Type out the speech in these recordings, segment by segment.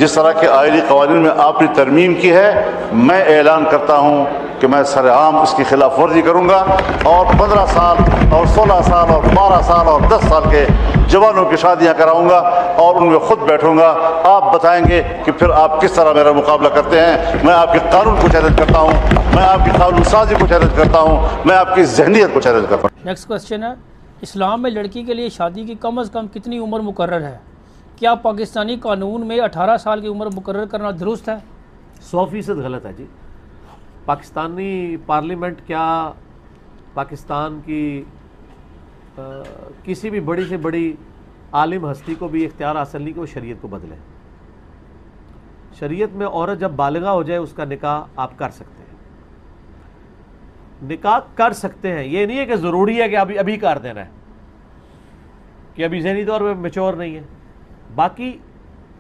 جس طرح کے آئلی قوانین میں آپ نے ترمیم کی ہے، میں اعلان کرتا ہوں کہ میں سر عام اس کی خلاف ورزی کروں گا، اور 15 سال اور 16 سال اور 12 سال اور 10 سال کے جوانوں کی شادیاں کراؤں گا اور ان میں خود بیٹھوں گا۔ آپ بتائیں گے کہ پھر آپ کس طرح میرا مقابلہ کرتے ہیں۔ میں آپ کے قانون کو چیلنج کرتا ہوں، میں آپ کی قانون سازی کو چیلنج کرتا ہوں، میں آپ کی ذہنیت کو چیلنج کرتا ہوں۔ نیکسٹ کوسچن ہے، اسلام میں لڑکی کے لیے شادی کی کم از کم کتنی عمر مقرر ہے؟ کیا پاکستانی قانون میں 18 سال کی عمر مقرر کرنا درست ہے؟ 100% غلط ہے جی۔ پاکستانی پارلیمنٹ کیا پاکستان کی کسی بھی بڑی سے بڑی عالم ہستی کو بھی اختیار حاصل نہیں کہ وہ شریعت کو بدلے۔ شریعت میں عورت جب بالغہ ہو جائے اس کا نکاح آپ کر سکتے ہیں، نکاح کر سکتے ہیں، یہ نہیں ہے کہ ضروری ہے کہ ابھی کر دینا ہے، کہ ابھی ذہنی طور پہ میچور نہیں ہے۔ باقی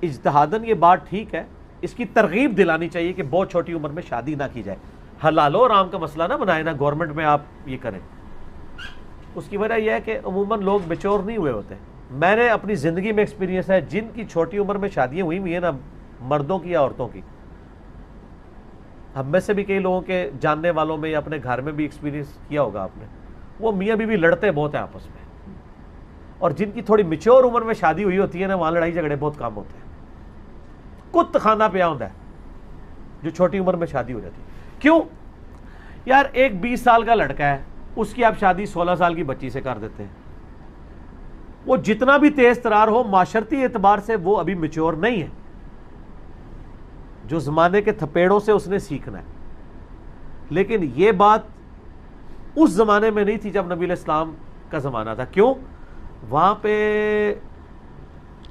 اجتہاداً یہ بات ٹھیک ہے، اس کی ترغیب دلانی چاہیے کہ بہت چھوٹی عمر میں شادی نہ کی جائے، حلال و حرام کا مسئلہ نہ بنائے، نہ گورنمنٹ میں آپ یہ کریں۔ اس کی وجہ یہ ہے کہ عموماً لوگ میچور نہیں ہوئے ہوتے۔ میں نے اپنی زندگی میں ایکسپیرینس ہے، جن کی چھوٹی عمر میں شادیاں ہوئی ہیں نا، مردوں کی یا عورتوں کی، ہم میں سے بھی کئی لوگوں کے جاننے والوں میں یا اپنے گھر میں بھی ایکسپیرینس کیا ہوگا آپ نے، وہ میاں بیوی لڑتے بہت ہیں آپس میں، اور جن کی تھوڑی میچور عمر میں شادی ہوئی ہوتی ہے نا، وہاں لڑائی جھگڑے بہت کم ہوتے ہیں۔ کت خانہ پہ ہوتا ہے جو چھوٹی عمر میں شادی ہو جاتی ہے۔ کیوں یار؟ ایک 20 سال کا لڑکا ہے، اس کی آپ شادی 16 سال کی بچی سے کر دیتے ہیں۔ وہ جتنا بھی تیز ترار ہو، معاشرتی اعتبار سے وہ ابھی میچور نہیں ہے، جو زمانے کے تھپیڑوں سے اس نے سیکھنا ہے۔ لیکن یہ بات اس زمانے میں نہیں تھی جب نبی علیہ السلام کا زمانہ تھا۔ کیوں؟ وہاں پہ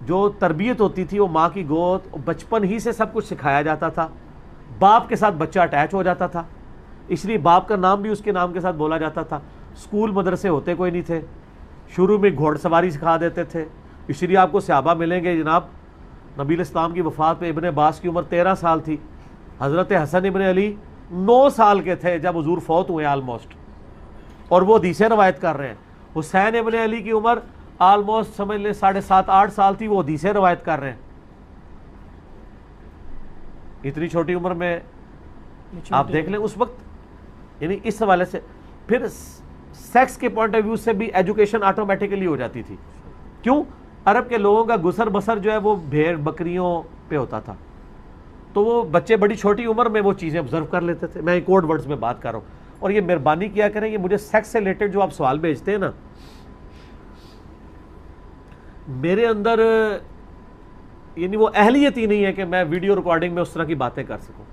جو تربیت ہوتی تھی وہ ماں کی گود، بچپن ہی سے سب کچھ سکھایا جاتا تھا، باپ کے ساتھ بچہ اٹیچ ہو جاتا تھا، اس لیے باپ کا نام بھی اس کے نام کے ساتھ بولا جاتا تھا۔ اسکول مدرسے ہوتے کوئی نہیں تھے، شروع میں گھوڑ سواری سکھا دیتے تھے، اس لیے آپ کو صحابہ ملیں گے جناب، نبی علیہ السلام کی وفات پہ ابن عباس کی عمر 13 سال تھی، حضرت حسن ابن علی 9 سال کے تھے جب حضور فوت ہوئے آلموسٹ، اور وہ حدیثیں روایت کر رہے ہیں۔ حسین ابن علی کی عمر آلموسٹ سمجھ لیں 7.5-8 سال تھی، وہ حدیثیں روایت کر رہے ہیں۔ اتنی چھوٹی عمر میں آپ دیکھ لیں اس وقت، یعنی اس حوالے سے پھر سیکس کے پوائنٹ آف ویو سے بھی ایجوکیشن آٹومیٹیکلی ہو جاتی تھی۔ کیوں؟ عرب کے لوگوں کا گزر بسر جو ہے وہ بھیڑ بکریوں پہ ہوتا تھا، تو وہ بچے بڑی چھوٹی عمر میں وہ چیزیں آبزرو کر لیتے تھے۔ میں کوڈ ورڈز میں بات کر رہا ہوں، اور یہ مہربانی کیا کریں، یہ مجھے سیکس سے ریلیٹڈ جو آپ سوال بھیجتے ہیں نا، میرے اندر یعنی وہ اہلیت ہی نہیں ہے کہ میں ویڈیو ریکارڈنگ میں اس طرح کی باتیں کر سکوں۔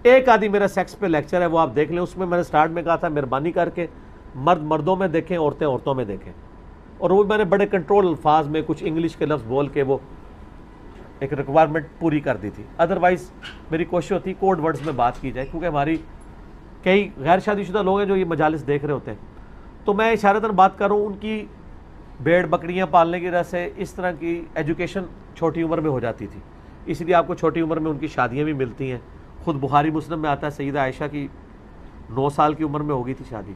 ایک آدھی میرا سیکس پہ لیکچر ہے، وہ آپ دیکھ لیں، اس میں نے سٹارٹ میں کہا تھا مہربانی کر کے مرد مردوں میں دیکھیں، عورتیں عورتوں میں دیکھیں، اور وہ میں نے بڑے کنٹرول الفاظ میں کچھ انگلش کے لفظ بول کے وہ ایک ریکوائرمنٹ پوری کر دی تھی۔ ادروائز میری کوشش ہوتی کوڈ ورڈز میں بات کی جائے، کیونکہ ہماری کئی غیر شادی شدہ لوگ ہیں جو یہ مجالس دیکھ رہے ہوتے ہیں، تو میں اشارتاً بات کر رہا ہوں، ان کی بھیڑ بکریاں پالنے کی وجہ سے اس طرح کی ایجوکیشن چھوٹی عمر میں ہو جاتی تھی، اس لیے آپ کو چھوٹی عمر میں ان کی شادیاں بھی ملتی ہیں۔ خود بخاری مسلم میں آتا ہے سیدہ عائشہ کی 9 سال کی عمر میں ہو گئی تھی شادی،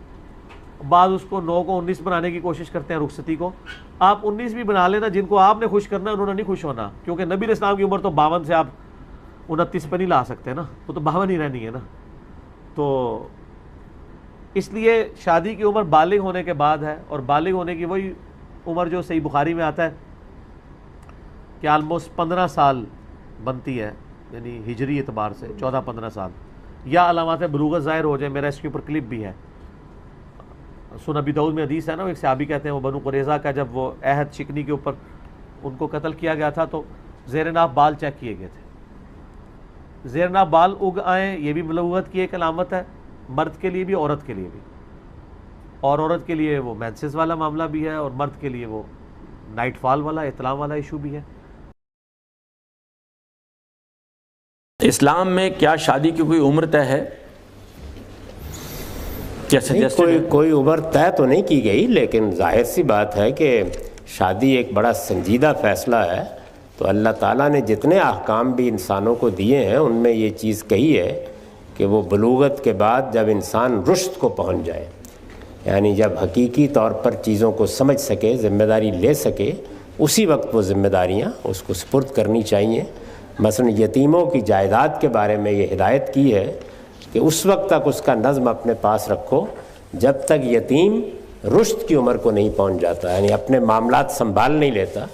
بعض اس کو 9 کو 19 بنانے کی کوشش کرتے ہیں رخصتی کو۔ آپ 19 بھی بنا لینا، جن کو آپ نے خوش کرنا ہے انہوں نے نہیں خوش ہونا، کیونکہ نبی علیہ السلام کی عمر تو 52 سے آپ 29 پہ نہیں لا سکتے نا، وہ تو 52 ہی رہنی ہے نا۔ تو اس لیے شادی کی عمر بالغ ہونے کے بعد ہے، اور بالغ ہونے کی وہی عمر جو صحیح بخاری میں آتا ہے کہ آلموسٹ 15 سال بنتی ہے، یعنی ہجری اعتبار سے 14-15 سال، یا علامات بلوغت ظاہر ہو جائے۔ میرا اس کے اوپر کلپ بھی ہے، سنن ابی داؤد میں حدیث ہے نا، ایک صحابی کہتے ہیں وہ بنو قریظہ کا جب وہ عہد شکنی کے اوپر ان کو قتل کیا گیا تھا تو زیر ناف بال چیک کیے گئے تھے، زیر ناف بال اگ آئیں، یہ بھی بلوغت کی ایک علامت ہے، مرد کے لیے بھی عورت کے لیے بھی، اور عورت کے لیے وہ مینسز والا معاملہ بھی ہے، اور مرد کے لیے وہ نائٹ فال والا احتلام والا ایشو بھی ہے۔ اسلام میں کیا شادی کی کوئی عمر طے ہے؟ کوئی عمر طے تو نہیں کی گئی، لیکن ظاہر سی بات ہے کہ شادی ایک بڑا سنجیدہ فیصلہ ہے، تو اللہ تعالیٰ نے جتنے احکام بھی انسانوں کو دیے ہیں ان میں یہ چیز کہی ہے کہ وہ بلوغت کے بعد جب انسان رشد کو پہنچ جائے، یعنی جب حقیقی طور پر چیزوں کو سمجھ سکے، ذمہ داری لے سکے، اسی وقت وہ ذمہ داریاں اس کو سپرد کرنی چاہیے۔ مثلا یتیموں کی جائیداد کے بارے میں یہ ہدایت کی ہے کہ اس وقت تک اس کا نظم اپنے پاس رکھو جب تک یتیم رشد کی عمر کو نہیں پہنچ جاتا، یعنی اپنے معاملات سنبھال نہیں لیتا۔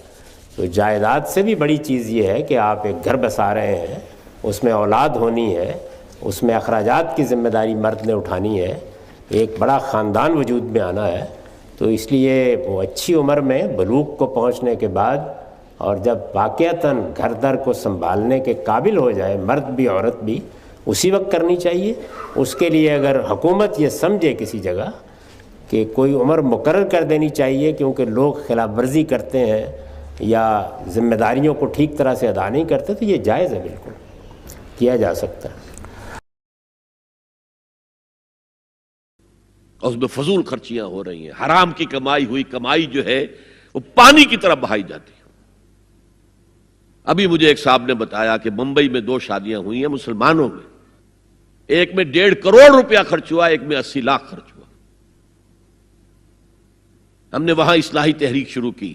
تو جائیداد سے بھی بڑی چیز یہ ہے کہ آپ ایک گھر بسا رہے ہیں، اس میں اولاد ہونی ہے، اس میں اخراجات کی ذمہ داری مرد نے اٹھانی ہے، ایک بڑا خاندان وجود میں آنا ہے۔ تو اس لیے وہ اچھی عمر میں بلوغ کو پہنچنے کے بعد اور جب واقعتاً گھر در کو سنبھالنے کے قابل ہو جائے مرد بھی عورت بھی، اسی وقت کرنی چاہیے۔ اس کے لیے اگر حکومت یہ سمجھے کسی جگہ کہ کوئی عمر مقرر کر دینی چاہیے کیونکہ لوگ خلاف ورزی کرتے ہیں یا ذمہ داریوں کو ٹھیک طرح سے ادا نہیں کرتے، تو یہ جائز ہے، بالکل کیا جا سکتا ہے۔ اور اس میں فضول خرچیاں ہو رہی ہیں، حرام کی کمائی ہوئی کمائی جو ہے وہ پانی کی طرح بہائی جاتی ہے۔ ابھی مجھے ایک صاحب نے بتایا کہ ممبئی میں 2 شادیاں ہوئی ہیں مسلمانوں میں، ایک میں 1.5 کروڑ روپیہ خرچ ہوا، ایک میں 80 لاکھ خرچ ہوا۔ ہم نے وہاں اصلاحی تحریک شروع کی،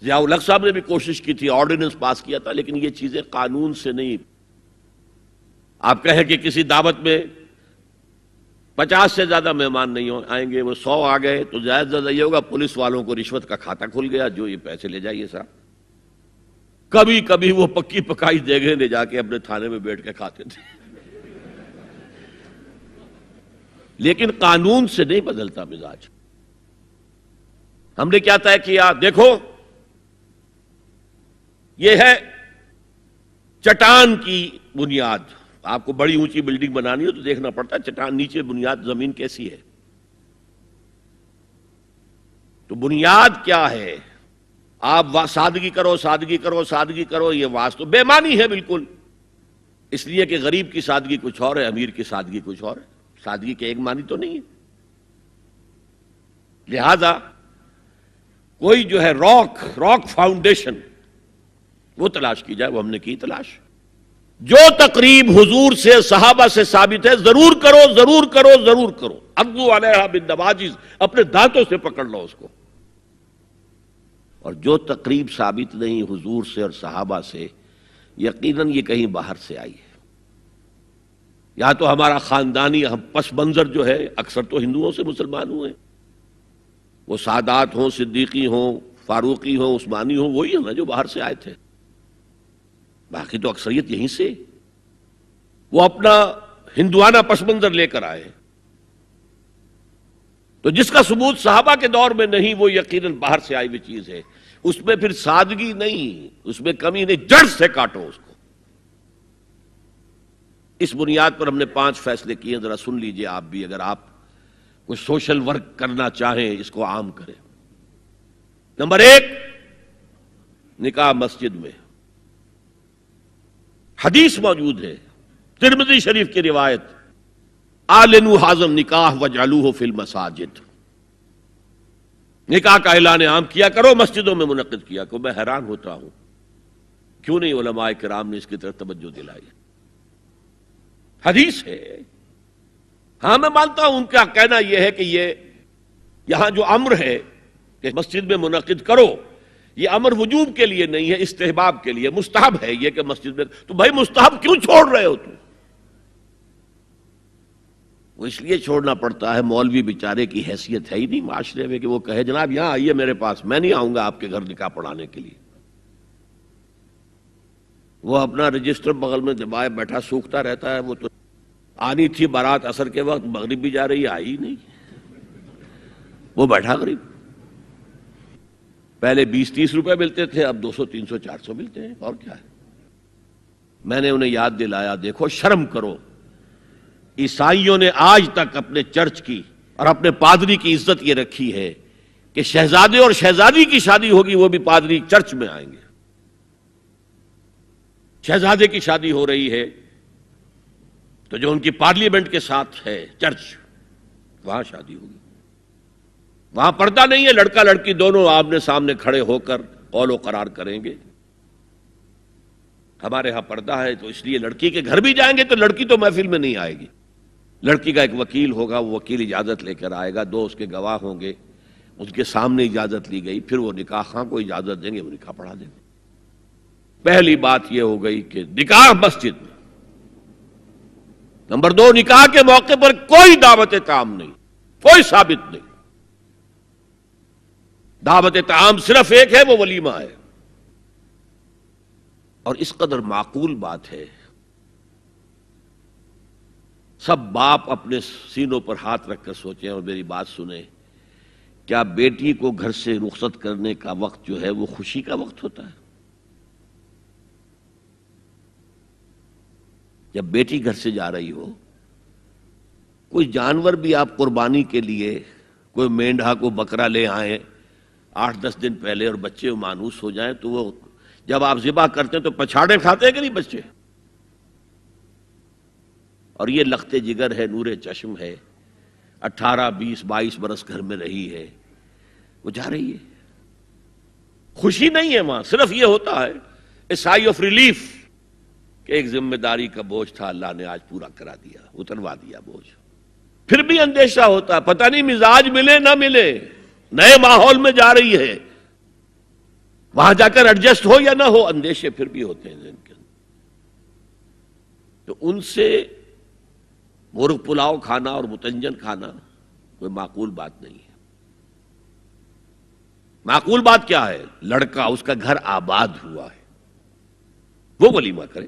ضیاء الحق صاحب نے بھی کوشش کی تھی، آرڈیننس پاس کیا تھا، لیکن یہ چیزیں قانون سے نہیں۔ آپ کہیں کہ کسی دعوت میں 50 سے زیادہ مہمان نہیں آئیں گے، وہ 100 آ گئے تو زیادہ زیادہ یہ ہوگا پولیس والوں کو رشوت کا کھاتا کھل گیا، جو یہ پیسے لے جائیے صاحب۔ کبھی کبھی وہ پکی پکائی دیگیں لے جا کے اپنے تھانے میں بیٹھ کے کھاتے تھے، لیکن قانون سے نہیں بدلتا مزاج۔ ہم نے کیا طے کیا؟ دیکھو یہ ہے چٹان کی بنیاد۔ آپ کو بڑی اونچی بلڈنگ بنانی ہو تو دیکھنا پڑتا ہے چٹان نیچے بنیاد زمین کیسی ہے۔ تو بنیاد کیا ہے؟ آپ سادگی کرو، سادگی کرو، سادگی کرو، یہ واسطہ بے معنی ہے بالکل، اس لیے کہ غریب کی سادگی کچھ اور ہے، امیر کی سادگی کچھ اور ہے، سادگی کے ایک معنی تو نہیں ہے۔ لہذا کوئی جو ہے راک فاؤنڈیشن وہ تلاش کی جائے، وہ ہم نے کی تلاش۔ جو تقریب حضور سے صحابہ سے ثابت ہے ضرور کرو، ضرور کرو، ضرور کرو۔ عضوا علیہا بالنواجذ، اپنے دانتوں سے پکڑ لو اس کو۔ اور جو تقریب ثابت نہیں حضور سے اور صحابہ سے، یقیناً یہ کہیں باہر سے آئی ہے۔ یا تو ہمارا خاندانی پس منظر جو ہے، اکثر تو ہندوؤں سے مسلمان ہوئے، وہ سادات ہوں، صدیقی ہوں، فاروقی ہوں، عثمانی ہوں، وہی ہیں نا جو باہر سے آئے تھے۔ باقی تو اکثریت یہیں سے، وہ اپنا ہندوانہ پس منظر لے کر آئے۔ تو جس کا ثبوت صحابہ کے دور میں نہیں، وہ یقیناً باہر سے آئی ہوئی چیز ہے۔ اس میں پھر سادگی نہیں، اس میں کمی نہیں، جڑ سے کاٹو اس کو۔ اس بنیاد پر ہم نے 5 فیصلے کیے، ذرا سن لیجئے آپ بھی، اگر آپ کوئی سوشل ورک کرنا چاہیں اس کو عام کریں۔ نمبر 1، نکاح مسجد میں۔ حدیث موجود ہے، ترمذی شریف کی روایت، اعلنوا ھذا النکاح واجعلوہ فی المساجد، نکاح کا اعلان عام کیا کرو، مسجدوں میں منعقد کیا کرو۔ میں حیران ہوتا ہوں کیوں نہیں علماء کرام نے اس کی طرف توجہ دلائی۔ حدیث ہے، ہاں میں مانتا ہوں ان کا کہنا یہ ہے کہ یہ یہاں جو امر ہے کہ مسجد میں منعقد کرو، یہ امر وجوب کے لیے نہیں ہے، استحباب کے لیے، مستحب ہے یہ کہ مسجد میں۔ تو بھائی مستحب کیوں چھوڑ رہے ہو تم؟ وہ اس لیے چھوڑنا پڑتا ہے، مولوی بیچارے کی حیثیت ہے ہی نہیں معاشرے میں کہ وہ کہے جناب یہاں آئیے میرے پاس، میں نہیں آؤں گا آپ کے گھر نکاح پڑھانے کے لیے۔ وہ اپنا رجسٹر بغل میں دبائے بیٹھا سوکھتا رہتا ہے۔ وہ تو آنی تھی بارات عصر کے وقت، مغرب بھی جا رہی ہے، آئی نہیں، وہ بیٹھا غریب۔ پہلے 20-30 روپے ملتے تھے، اب 200 300 400 ملتے ہیں، اور کیا ہے۔ میں نے انہیں یاد دلایا، دیکھو شرم کرو، عیسائیوں نے آج تک اپنے چرچ کی اور اپنے پادری کی عزت یہ رکھی ہے کہ شہزادے اور شہزادی کی شادی ہوگی وہ بھی پادری چرچ میں آئیں گے۔ شہزادے کی شادی ہو رہی ہے تو جو ان کی پارلیمنٹ کے ساتھ ہے چرچ، وہاں شادی ہوگی۔ وہاں پردہ نہیں ہے، لڑکا لڑکی دونوں آمنے سامنے کھڑے ہو کر قول و قرار کریں گے۔ ہمارے ہاں پردہ ہے، تو اس لیے لڑکی کے گھر بھی جائیں گے تو لڑکی تو محفل میں نہیں آئے گی، لڑکی کا ایک وکیل ہوگا، وہ وکیل اجازت لے کر آئے گا، 2 اس کے گواہ ہوں گے، ان کے سامنے اجازت لی گئی، پھر وہ نکاح خواں کو اجازت دیں گے، وہ نکاح پڑھا دیں گے۔ پہلی بات یہ ہو گئی کہ نکاح مسجد میں. نمبر 2، نکاح کے موقع پر کوئی دعوت طعام نہیں، کوئی ثابت نہیں. دعوت طعام صرف ایک ہے، وہ ولیمہ ہے. اور اس قدر معقول بات ہے، سب باپ اپنے سینوں پر ہاتھ رکھ کر سوچیں اور میری بات سنیں. کیا بیٹی کو گھر سے رخصت کرنے کا وقت جو ہے وہ خوشی کا وقت ہوتا ہے؟ جب بیٹی گھر سے جا رہی ہو، کوئی جانور بھی آپ قربانی کے لیے، کوئی مینڈھا کو بکرا لے آئیں 8-10 دن پہلے اور بچے مانوس ہو جائیں تو وہ جب آپ ذبح کرتے ہیں تو پچھاڑے کھاتے ہیں کہ نہیں بچے؟ اور یہ لخت جگر ہے، نور چشم ہے، 18 20 22 برس گھر میں رہی ہے، وہ جا رہی ہے. خوشی نہیں ہے وہاں، صرف یہ ہوتا ہے اے سائی آف ریلیف کہ ایک ذمہ داری کا بوجھ تھا، اللہ نے آج پورا کرا دیا، اتروا دیا بوجھ. پھر بھی اندیشہ ہوتا ہے، پتہ نہیں مزاج ملے نہ ملے، نئے ماحول میں جا رہی ہے، وہاں جا کر ایڈجسٹ ہو یا نہ ہو، اندیشے پھر بھی ہوتے ہیں ذہن کے اندر. تو ان سے مرغ پلاؤ کھانا اور متنجن کھانا کوئی معقول بات نہیں ہے. معقول بات کیا ہے؟ لڑکا، اس کا گھر آباد ہوا ہے، وہ ولیمہ کرے،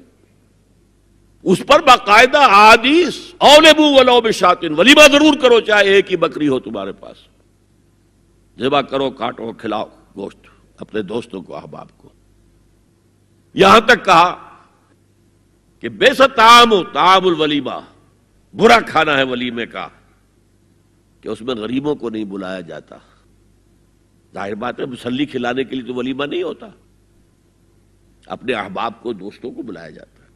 اس پر باقاعدہ حدیث اولبو ولو بشاتن، ولیمہ ضرور کرو چاہے ایک ہی بکری ہو تمہارے پاس، ذبح کرو، کاٹو، کھلاؤ گوشت اپنے دوستوں کو، احباب کو. یہاں تک کہا کہ بیسا طعام الولیمہ، برا کھانا ہے ولیمے کا کہ اس میں غریبوں کو نہیں بلایا جاتا. ظاہر بات ہے مسلی کھلانے کے لیے تو ولیمہ نہیں ہوتا، اپنے احباب کو، دوستوں کو بلایا جاتا ہے.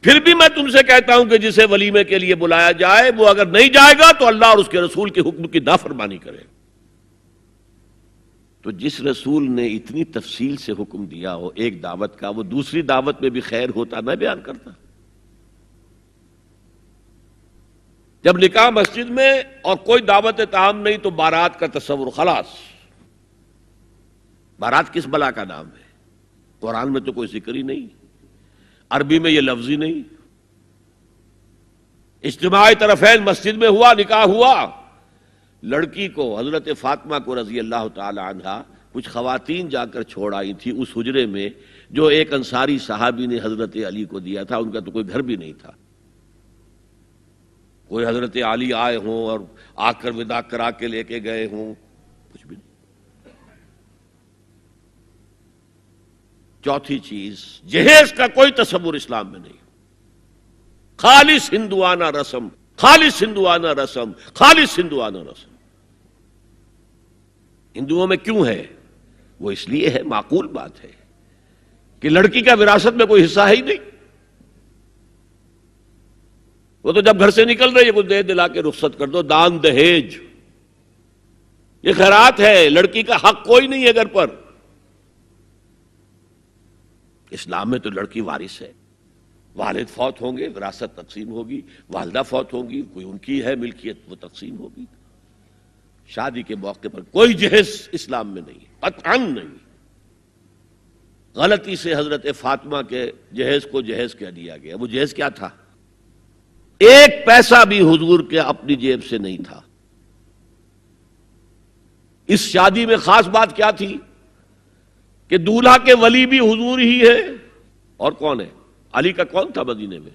پھر بھی میں تم سے کہتا ہوں کہ جسے ولیمے کے لیے بلایا جائے وہ اگر نہیں جائے گا تو اللہ اور اس کے رسول کے حکم کی نافرمانی کرے. تو جس رسول نے اتنی تفصیل سے حکم دیا ہو ایک دعوت کا، وہ دوسری دعوت میں بھی خیر ہوتا نہ بیان کرتا. جب نکاح مسجد میں اور کوئی دعوت طعام نہیں تو بارات کا تصور خلاص. بارات کس بلا کا نام ہے؟ قرآن میں تو کوئی ذکر ہی نہیں، عربی میں یہ لفظ ہی نہیں. اجتماع طرفین مسجد میں ہوا، نکاح ہوا. لڑکی کو، حضرت فاطمہ کو رضی اللہ تعالی عنہا، کچھ خواتین جا کر چھوڑ آئی تھی اس حجرے میں جو ایک انصاری صحابی نے حضرت علی کو دیا تھا. ان کا تو کوئی گھر بھی نہیں تھا. کوئی حضرت علی آئے ہوں اور آ کر وداع کرا کے لے کے گئے ہوں، کچھ بھی نہیں. چوتھی چیز، جہیز کا کوئی تصور اسلام میں نہیں. خالص ہندوانہ رسم، خالص ہندوانہ رسم، خالص ہندوانہ رسم. ہندوؤں میں کیوں ہے؟ وہ اس لیے ہے، معقول بات ہے کہ لڑکی کا وراثت میں کوئی حصہ ہے ہی نہیں. وہ تو جب گھر سے نکل رہی ہے کچھ دے دلا کے رخصت کر دو، دان دہیج، یہ خیرات ہے. لڑکی کا حق کوئی نہیں ہے گھر پر. اسلام میں تو لڑکی وارث ہے. والد فوت ہوں گے، وراثت تقسیم ہوگی. والدہ فوت ہوں گی، کوئی ان کی ہے ملکیت، وہ تقسیم ہوگی. شادی کے موقع پر کوئی جہیز اسلام میں نہیں، قطعاً نہیں. غلطی سے حضرت فاطمہ کے جہیز کو جہیز کہہ دیا گیا. وہ جہیز کیا تھا؟ ایک پیسہ بھی حضور کے اپنی جیب سے نہیں تھا. اس شادی میں خاص بات کیا تھی کہ دولہا کے ولی بھی حضور ہی ہے. اور کون ہے؟ علی کا کون تھا مدینے میں؟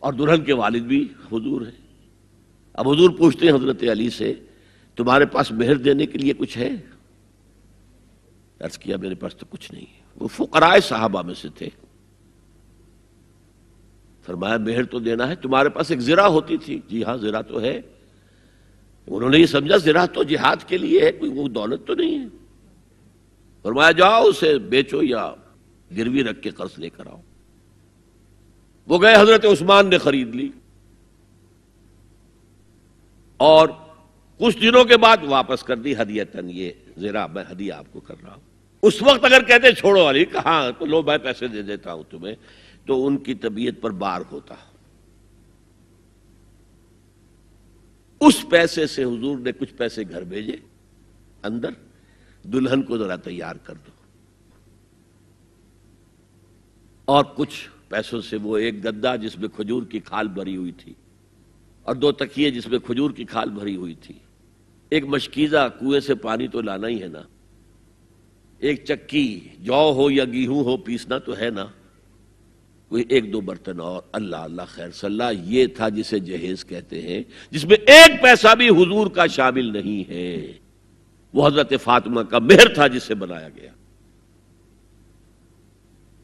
اور دلہن کے والد بھی حضور ہیں. اب حضور پوچھتے ہیں حضرت علی سے، تمہارے پاس مہر دینے کے لیے کچھ ہے؟ عرض کیا میرے پاس تو کچھ نہیں ہے. وہ فقراء صحابہ میں سے تھے. فرمایا مہر تو دینا ہے. تمہارے پاس ایک زرہ ہوتی تھی؟ جی ہاں زرہ تو ہے. انہوں نے یہ سمجھا زرہ تو جہاد کے لیے ہے، کوئی وہ دولت تو نہیں ہے. فرمایا جاؤ اسے بیچو یا گروی رکھ کے قرض لے کر آؤ. وہ گئے، حضرت عثمان نے خرید لی اور کچھ دنوں کے بعد واپس کر دی ہدیتاً. یہ زرہ میں ہدیہ آپ کو کر رہا ہوں. اس وقت اگر کہتے چھوڑو علی، کہاں تو لو میں پیسے دے دیتا ہوں تمہیں، تو ان کی طبیعت پر بار ہوتا. اس پیسے سے حضور نے کچھ پیسے گھر بھیجے اندر، دلہن کو ذرا تیار کر دو. اور کچھ پیسوں سے وہ ایک گدا جس میں کھجور کی کھال بھری ہوئی تھی اور 2 تکیے جس میں کھجور کی کھال بھری ہوئی تھی، ایک مشکیزہ کنویں سے پانی تو لانا ہی ہے نا، ایک چکی جو ہو یا گیہوں ہو پیسنا تو ہے نا، کوئی 1-2 برتن اور اللہ اللہ خیر صلی اللہ، یہ تھا جسے جہیز کہتے ہیں، جس میں 1 پیسہ بھی حضور کا شامل نہیں ہے۔ وہ حضرت فاطمہ کا مہر تھا جسے بنایا گیا،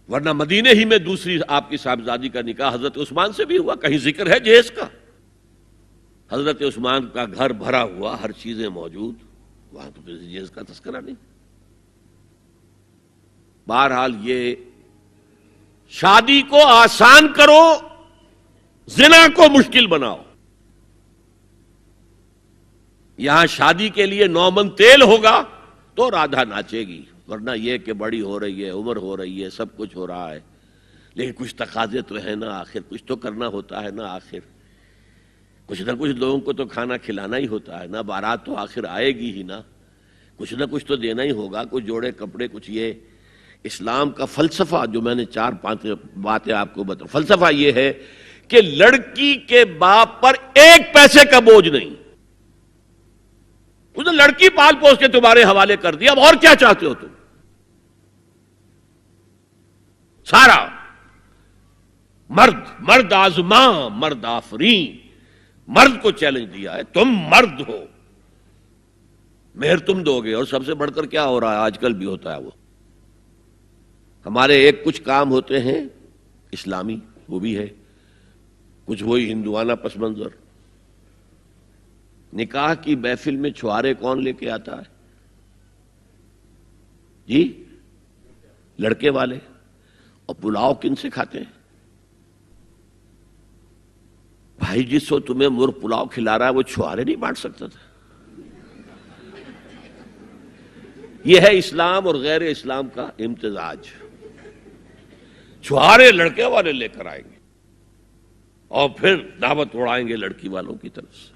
ورنہ مدینے ہی میں دوسری آپ کی صاحبزادی کا نکاح حضرت عثمان سے بھی ہوا، کہیں ذکر ہے جہیز کا؟ حضرت عثمان کا گھر بھرا ہوا، ہر چیزیں موجود، وہاں تو پھر جہیز کا تذکرہ نہیں۔ بہرحال یہ شادی کو آسان کرو، زنا کو مشکل بناؤ۔ یہاں شادی کے لیے 9 من تیل ہوگا تو رادھا ناچے گی، ورنہ یہ کہ بڑی ہو رہی ہے، عمر ہو رہی ہے، سب کچھ ہو رہا ہے، لیکن کچھ تقاضے تو ہے نا، آخر کچھ تو کرنا ہوتا ہے نا، آخر کچھ نہ کچھ لوگوں کو تو کھانا کھلانا ہی ہوتا ہے نا، بارات تو آخر آئے گی ہی نا، کچھ نہ کچھ تو دینا ہی ہوگا، کچھ جوڑے کپڑے، کچھ یہ۔ اسلام کا فلسفہ جو میں نے 4-5 باتیں آپ کو بتاؤں، فلسفہ یہ ہے کہ لڑکی کے باپ پر 1 پیسے کا بوجھ نہیں، اس نے لڑکی پال پوس کے تمہارے حوالے کر دیا، اب اور کیا چاہتے ہو تم؟ سارا مرد آزماں مرد آفرین، مرد کو چیلنج دیا ہے، تم مرد ہو، مہر تم دو گے، اور سب سے بڑھ کر کیا ہو رہا ہے آج کل بھی ہوتا ہے، وہ ہمارے ایک کچھ کام ہوتے ہیں اسلامی، وہ بھی ہے، کچھ وہی ہندوانہ پس منظر۔ نکاح کی محفل میں چھوارے کون لے کے آتا ہے جی؟ لڑکے والے، اور پلاؤ کن سے کھاتے ہیں؟ بھائی جس کو تمہیں مرغ پلاؤ کھلا رہا ہے وہ چھوارے نہیں بانٹ سکتا تھا؟ یہ ہے اسلام اور غیر اسلام کا امتزاج۔ چھوارے لڑکے والے لے کر آئیں گے اور پھر دعوت اڑائیں گے لڑکی والوں کی طرف سے۔